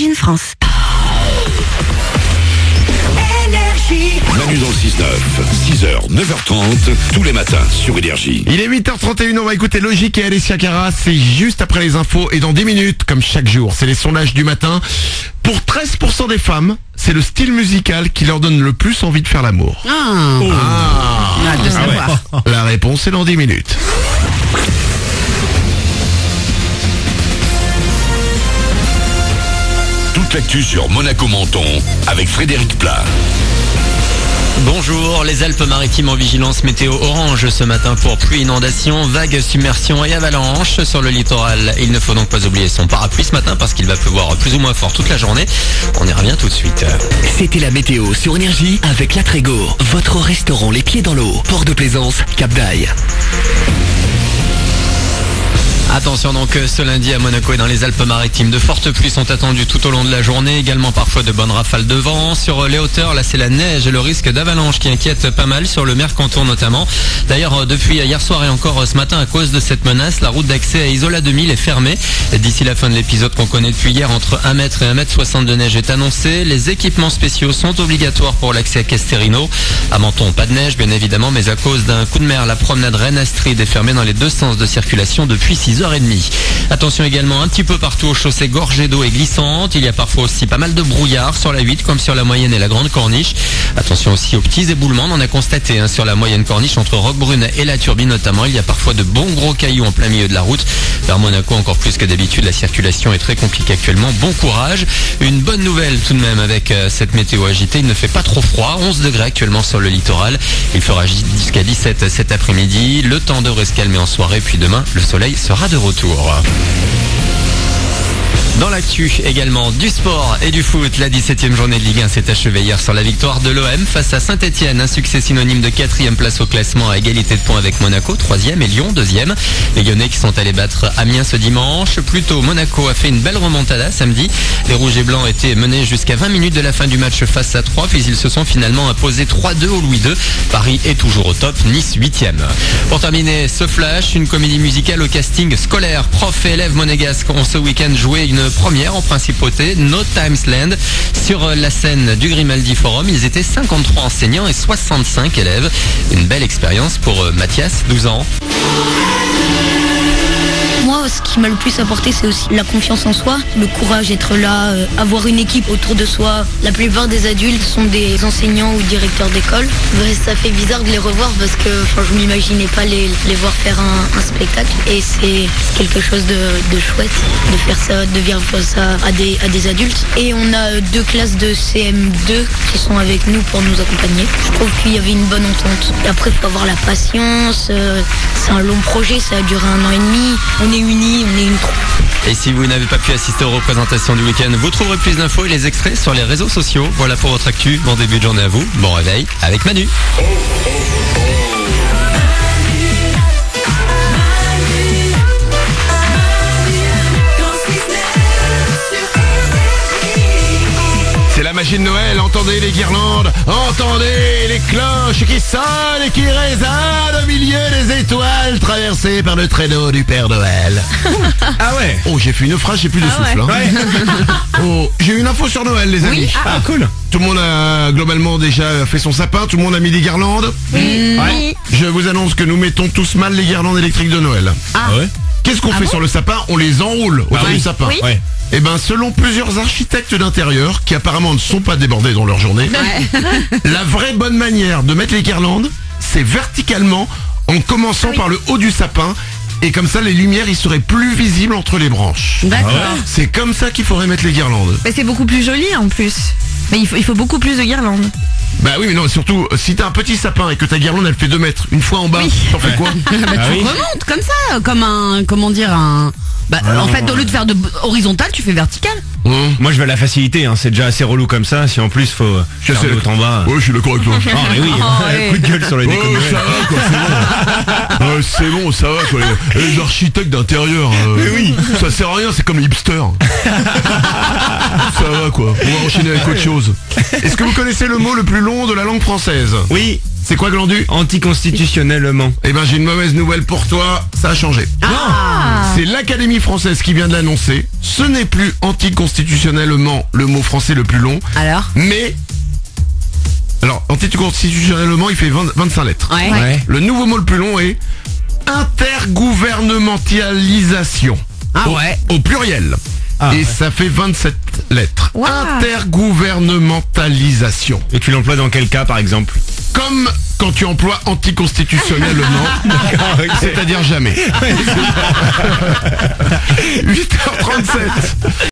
in France. Manu dans le 6-9, 6h, 9h30, tous les matins sur Énergie. Il est 8h31, on va écouter Logique et Alessia Cara, c'est juste après les infos et dans 10 minutes, comme chaque jour, c'est les sondages du matin. Pour 13% des femmes, c'est le style musical qui leur donne le plus envie de faire l'amour. De savoir. La réponse est dans 10 minutes. Toute l'actu sur Monaco-Menton avec Frédéric Plat. Bonjour, les Alpes-Maritimes en vigilance météo orange ce matin pour pluie, inondation, vagues, submersion et avalanche sur le littoral. Il ne faut donc pas oublier son parapluie ce matin parce qu'il va pleuvoir plus ou moins fort toute la journée. On y revient tout de suite. C'était la météo sur Énergie avec La Trégo, votre restaurant les pieds dans l'eau, port de Plaisance, Cap d'Aille. Attention donc ce lundi à Monaco et dans les Alpes-Maritimes, de fortes pluies sont attendues tout au long de la journée, également parfois de bonnes rafales de vent. Sur les hauteurs, là c'est la neige et le risque d'avalanche qui inquiète pas mal sur le Mercantour notamment. D'ailleurs depuis hier soir et encore ce matin à cause de cette menace, la route d'accès à Isola 2000 est fermée. D'ici la fin de l'épisode qu'on connaît depuis hier, entre 1 mètre et 1 mètre 60 de neige est annoncée. Les équipements spéciaux sont obligatoires pour l'accès à Casterino. À Menton, pas de neige bien évidemment, mais à cause d'un coup de mer, la promenade Rennes-Astrid est fermée dans les deux sens de circulation depuis 6h30. Attention également un petit peu partout aux chaussées gorgées d'eau et glissantes. Il y a parfois aussi pas mal de brouillard sur la 8 comme sur la moyenne et la grande corniche. Attention aussi aux petits éboulements, on en a constaté sur la moyenne corniche entre Roquebrune et la Turbine notamment. Il y a parfois de bons gros cailloux en plein milieu de la route. Vers Monaco encore plus que d'habitude, la circulation est très compliquée actuellement. Bon courage. Une bonne nouvelle tout de même avec cette météo agitée. Il ne fait pas trop froid, 11 degrés actuellement sur le littoral. Il fera jusqu'à 17 cet après-midi. Le temps devrait se calmer en soirée, puis demain le soleil sera de retour. Dans l'actu également du sport et du foot, la 17e journée de Ligue 1 s'est achevée hier sur la victoire de l'OM face à Saint-Etienne. Un succès synonyme de 4e place au classement à égalité de points avec Monaco, 3e et Lyon, 2e. Les Lyonnais qui sont allés battre Amiens ce dimanche. Plus tôt, Monaco a fait une belle remontada samedi. Les Rouges et Blancs étaient menés jusqu'à 20 minutes de la fin du match face à 3, puis ils se sont finalement imposés 3-2 au Louis II. Paris est toujours au top, Nice 8e. Pour terminer ce flash, une comédie musicale au casting scolaire. Profs et élèves monégasques ont ce week-end joué une première en principauté, No Times Land, sur la scène du Grimaldi Forum. Ils étaient 53 enseignants et 65 élèves. Une belle expérience pour Mathias, 12 ans. Moi, ce qui m'a le plus apporté, c'est aussi la confiance en soi, le courage d'être là, avoir une équipe autour de soi. La plupart des adultes sont des enseignants ou directeurs d'école. Ça fait bizarre de les revoir parce que je m'imaginais pas les voir faire un spectacle. Et c'est quelque chose de chouette de faire ça, de vivre ça à des adultes. Et on a 2 classes de CM2 qui sont avec nous pour nous accompagner. Je trouve qu'il y avait une bonne entente. Et après, il faut avoir la patience. C'est un long projet, ça a duré 1 an et demi. On est unis, on est une troupe. Et si vous n'avez pas pu assister aux représentations du week-end, vous trouverez plus d'infos et les extraits sur les réseaux sociaux. Voilà pour votre actu. Bon début de journée à vous. Bon réveil avec Manu. C'est la magie de Noël, entendez les guirlandes, entendez les cloches qui sonnent et qui résonnent au milieu des étoiles traversées par le traîneau du Père Noël. Ah ouais. Oh, j'ai fait une phrase, j'ai plus de souffle. Ouais. Oh, j'ai une info sur Noël, les amis. Ah cool. Tout le monde a globalement déjà fait son sapin, tout le monde a mis des guirlandes. Ouais. Je vous annonce que nous mettons tous mal les guirlandes électriques de Noël. Ah ouais. Qu'est-ce qu'on fait sur le sapin? On les enroule autour du sapin. Oui. Ouais. Eh ben, selon plusieurs architectes d'intérieur, qui apparemment ne sont pas débordés dans leur journée, la vraie bonne manière de mettre les guirlandes, c'est verticalement, en commençant par le haut du sapin, et comme ça les lumières ils seraient plus visibles entre les branches. D'accord. C'est comme ça qu'il faudrait mettre les guirlandes. Mais c'est beaucoup plus joli en plus. Mais il faut beaucoup plus de guirlandes. Bah oui mais non, surtout si t'as un petit sapin et que ta guirlande elle fait 2 mètres, une fois en bas, t'en fais quoi? Tu remontes comme ça, comme un, comment dire, un... Bah, en fait, au lieu de faire de horizontal, tu fais vertical. Moi je veux la facilité, c'est déjà assez relou comme ça. Si en plus faut faire de haut en bas. Ouais, je suis d'accord avec toi. Ah mais oui, ouais. coup de gueule sur les décos de Noël. Ça va quoi, c'est bon. C'est bon, ça va quoi. Les architectes d'intérieur, oui. ça sert à rien, c'est comme les hipsters. Ça va quoi, on va enchaîner avec autre chose. Est-ce que vous connaissez le mot le plus long de la langue française? Oui. C'est quoi, Glandu? Anticonstitutionnellement. Eh ben, j'ai une mauvaise nouvelle pour toi, ça a changé. C'est l'Académie française qui vient de l'annoncer. Ce n'est plus anticonstitutionnellement le mot français le plus long, Alors mais... Alors, anticonstitutionnellement, il fait 25 lettres. Ouais. Ouais. Le nouveau mot le plus long est intergouvernementalisation. Ah ouais. Au pluriel. Ah, Et ouais. ça fait 27 lettres. Wow. Intergouvernementalisation. Et tu l'emploies dans quel cas, par exemple? Comme quand tu emploies anticonstitutionnellement, c'est-à-dire jamais. 8h37.